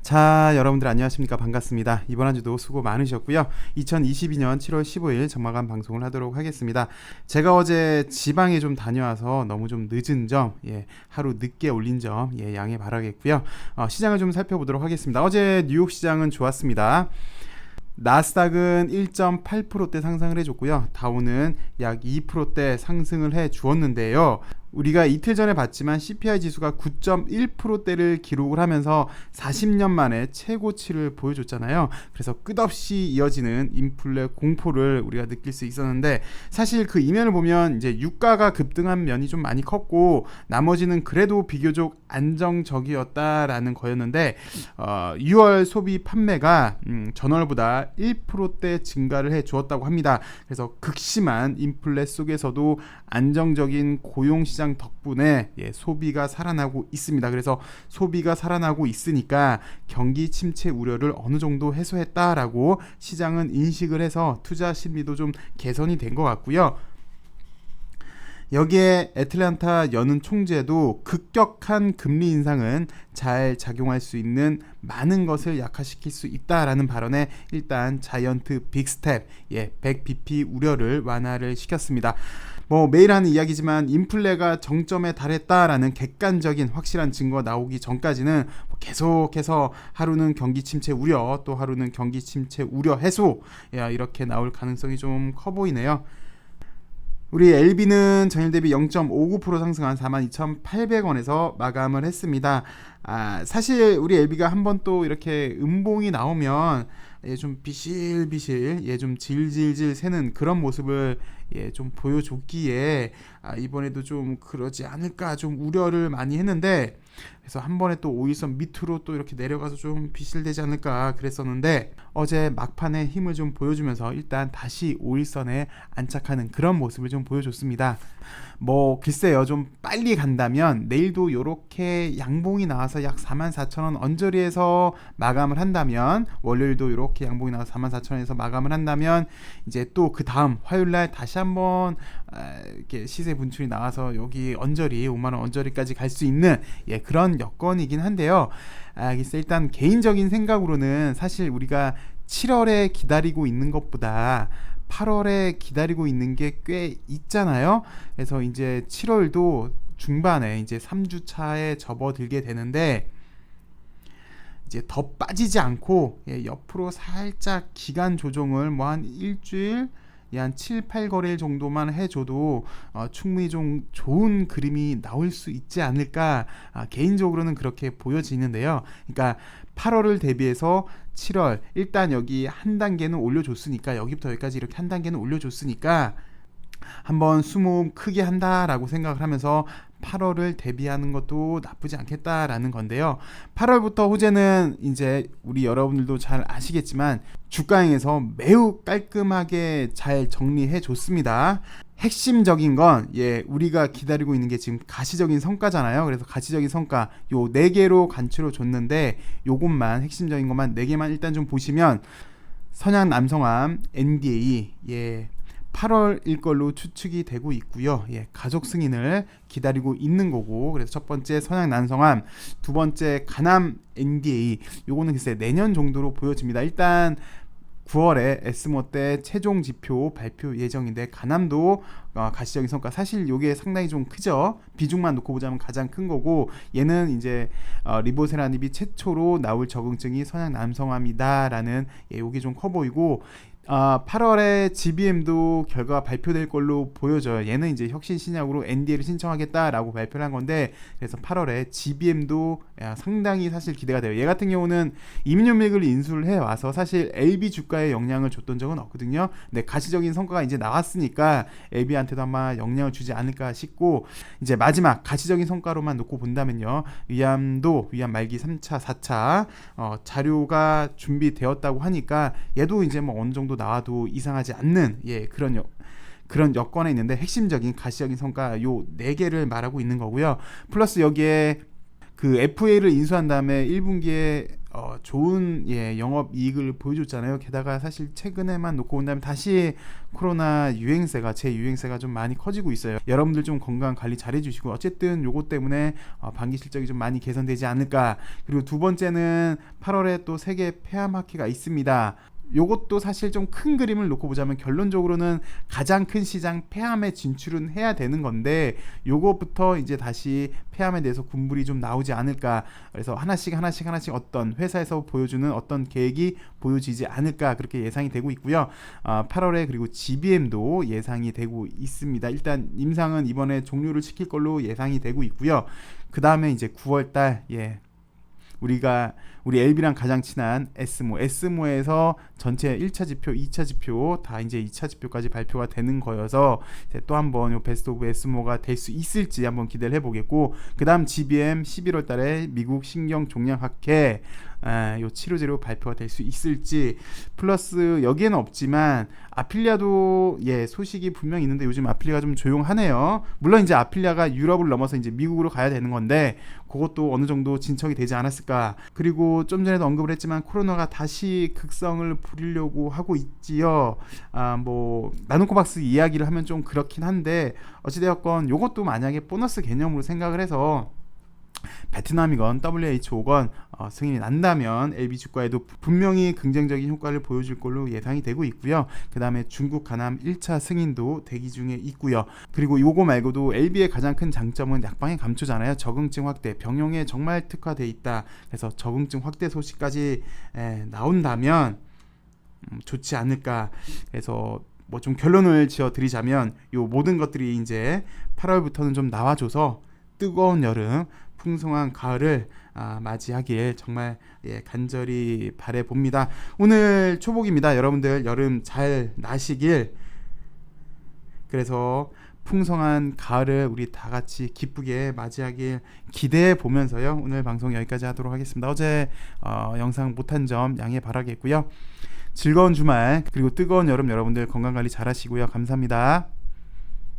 자, 여러분들 안녕하십니까? 반갑습니다. 이번 한 주도 수고 많으셨고요. 2022년 7월 15일 정마감 방송을 하도록 하겠습니다. 제가 어제 지방에 좀 다녀와서 너무 좀 늦은 점, 하루 늦게 올린 점, 양해 바라겠고요. 시장을 좀 살펴보도록 하겠습니다. 어제 뉴욕 시장은 좋았습니다. 나스닥은 1.8%대 상승을 해줬고요. 다우는 약 2%대 상승을 해주었는데요. 우리가 이틀 전에 봤지만 CPI 지수가 9.1%대를 기록을 하면서 40년 만에 최고치를 보여줬잖아요. 그래서 끝없이 이어지는 인플레 공포를 우리가 느낄 수 있었는데, 사실 그 이면을 보면 이제 유가가 급등한 면이 좀 많이 컸고 나머지는 그래도 비교적 안정적이었다라는 거였는데, 6월 소비 판매가 전월보다 1%대 증가를 해 주었다고 합니다. 그래서 극심한 인플레 속에서도 안정적인 고용시장 덕분에 소비가 살아나고 있습니다. 그래서 소비가 살아나고 있으니까 경기 침체 우려를 어느 정도 해소했다라고 시장은 인식을 해서 투자 심리도 좀 개선이 된 것 같고요. 여기에 애틀랜타 연은 총재도 급격한 금리 인상은 잘 작용할 수 있는 많은 것을 약화시킬 수 있다라는 발언에 일단 자이언트 빅스텝 100bp 우려를 완화를 시켰습니다. 매일 하는 이야기지만 인플레가 정점에 달했다라는 객관적인 확실한 증거 나오기 전까지는 계속해서 하루는 경기 침체 우려, 또 하루는 경기 침체 우려 해소, 이렇게 나올 가능성이 좀 커 보이네요. 우리 LB는 전일 대비 0.59% 상승한 42,800원에서 마감을 했습니다. 사실 우리 LB가 한번 또 이렇게 음봉이 나오면 좀 비실비실, 좀 질질질 새는 그런 모습을 좀 보여줬기에 이번에도 좀 그러지 않을까 좀 우려를 많이 했는데, 그래서 한 번에 또 5일선 밑으로 또 이렇게 내려가서 좀 비실되지 않을까 그랬었는데, 어제 막판에 힘을 좀 보여주면서 일단 다시 5일선에 안착하는 그런 모습을 좀 보여줬습니다. 글쎄요, 좀 빨리 간다면 내일도 이렇게 양봉이 나와서 약 44,000원 언저리에서 마감을 한다면, 월요일도 이렇게 양봉이 나와서 44,000원에서 마감을 한다면, 이제 또 그 다음 화요일날 다시 한번 이렇게 시세 분출이 나와서 여기 언저리 5만원 언저리까지 갈 수 있는 그런 여건이긴 한데요. 그래서 일단 개인적인 생각으로는 사실 우리가 7월에 기다리고 있는 것보다 8월에 기다리고 있는 게 꽤 있잖아요. 그래서 이제 7월도 중반에 이제 3주차에 접어들게 되는데, 이제 더 빠지지 않고 옆으로 살짝 기간 조정을 한 일주일, 한 7, 8거래일 정도만 해줘도 충분히 좀 좋은 그림이 나올 수 있지 않을까, 개인적으로는 그렇게 보여지는데요. 그러니까 8월을 대비해서 7월 일단 여기 한 단계는 올려줬으니까, 여기부터 여기까지 이렇게 한 단계는 올려줬으니까 한번 수모음 크게 한다라고 생각을 하면서 8월을 대비하는 것도 나쁘지 않겠다라는 건데요. 8월부터 호재는 이제 우리 여러분들도 잘 아시겠지만 주가행에서 매우 깔끔하게 잘 정리해 줬습니다. 핵심적인 건 우리가 기다리고 있는 게 지금 가시적인 성과잖아요. 그래서 가시적인 성과 요 4개로 간추려 줬는데, 요것만 핵심적인 것만 4개만 일단 좀 보시면, 선양 남성암 NDA 8월일 걸로 추측이 되고 있고요. 가족 승인을 기다리고 있는 거고, 그래서 첫 번째 선양 난성암, 두 번째 가남 NDA, 요거는 글쎄 내년 정도로 보여집니다. 일단 9월에 에스모 때 최종 지표 발표 예정인데, 가남도 가시적인 성과, 사실 요게 상당히 좀 크죠. 비중만 놓고 보자면 가장 큰 거고, 얘는 이제 리보세라닙이 최초로 나올 적응증이 선양 남성암이다라는 요게 좀 커 보이고, 8월에 GBM도 결과가 발표될 걸로 보여져요. 얘는 이제 혁신 신약으로 NDA를 신청하겠다라고 발표를 한 건데, 그래서 8월에 GBM도 상당히 사실 기대가 돼요. 얘 같은 경우는 임윤맥을 인수를 해와서 사실 LB 주가에 영향을 줬던 적은 없거든요. 근데 가시적인 성과가 이제 나왔으니까 LB한테도 아마 영향을 주지 않을까 싶고, 이제 마지막 가시적인 성과로만 놓고 본다면요, 위암 말기 3차, 4차 자료가 준비되었다고 하니까 얘도 이제 어느 정도 나와도 이상하지 않는 그런 여건에 있는데, 핵심적인 가시적인 성과 요 4개를 말하고 있는 거고요. 플러스 여기에 그 FA를 인수한 다음에 1분기에 좋은 영업 이익을 보여줬잖아요. 게다가 사실 최근에만 놓고 본다면 다시 코로나 유행세가 재유행세가 좀 많이 커지고 있어요. 여러분들 좀 건강 관리 잘 해주시고 어쨌든 요것 때문에 반기 실적이 좀 많이 개선되지 않을까. 그리고 두 번째는 8월에 또 세계 폐암학회가 있습니다. 요것도 사실 좀 큰 그림을 놓고 보자면 결론적으로는 가장 큰 시장 폐암에 진출은 해야 되는 건데 요것부터 이제 다시 폐암에 대해서 군불이 좀 나오지 않을까. 그래서 하나씩 어떤 회사에서 보여주는 어떤 계획이 보여지지 않을까 그렇게 예상이 되고 있고요. 8월에 그리고 GBM도 예상이 되고 있습니다. 일단 임상은 이번에 종료를 시킬 걸로 예상이 되고 있고요. 그 다음에 이제 9월달 우리 LB랑 가장 친한 에스모에서 전체 1차 지표, 2차 지표 다 이제 2차 지표까지 발표가 되는 거여서 또 한번 요 베스트 오브 에스모가 될 수 있을지 한번 기대를 해보겠고, 그 다음 GBM 11월 달에 미국 신경종양학회 요 치료제로 발표가 될 수 있을지, 플러스 여기에는 없지만 아필리아도 소식이 분명히 있는데 요즘 아필리아가 좀 조용하네요. 물론 이제 아필리아가 유럽을 넘어서 이제 미국으로 가야 되는 건데 그것도 어느 정도 진척이 되지 않았을까. 그리고 좀 전에도 언급을 했지만 코로나가 다시 극성을 부리려고 하고 있지요. 뭐 나노코박스 이야기를 하면 좀 그렇긴 한데 어찌되었건 요것도 만약에 보너스 개념으로 생각을 해서 베트남이건 WHO건 승인이 난다면 LB 주가에도 분명히 긍정적인 효과를 보여줄 걸로 예상이 되고 있고요. 그 다음에 중국 가남 1차 승인도 대기 중에 있고요. 그리고 요거 말고도 LB의 가장 큰 장점은 약방의 감초잖아요. 적응증 확대, 병용에 정말 특화돼 있다. 그래서 적응증 확대 소식까지 나온다면 좋지 않을까. 그래서 뭐 좀 결론을 지어 드리자면 요 모든 것들이 이제 8월부터는 좀 나와줘서 뜨거운 여름, 풍성한 가을을 맞이하길 정말 간절히 바라봅니다. 오늘 초복입니다. 여러분들 여름 잘 나시길. 그래서 풍성한 가을을 우리 다 같이 기쁘게 맞이하길 기대해 보면서요. 오늘 방송 여기까지 하도록 하겠습니다. 어제 영상 못한 점 양해 바라겠고요. 즐거운 주말 그리고 뜨거운 여름 여러분들 건강관리 잘 하시고요. 감사합니다.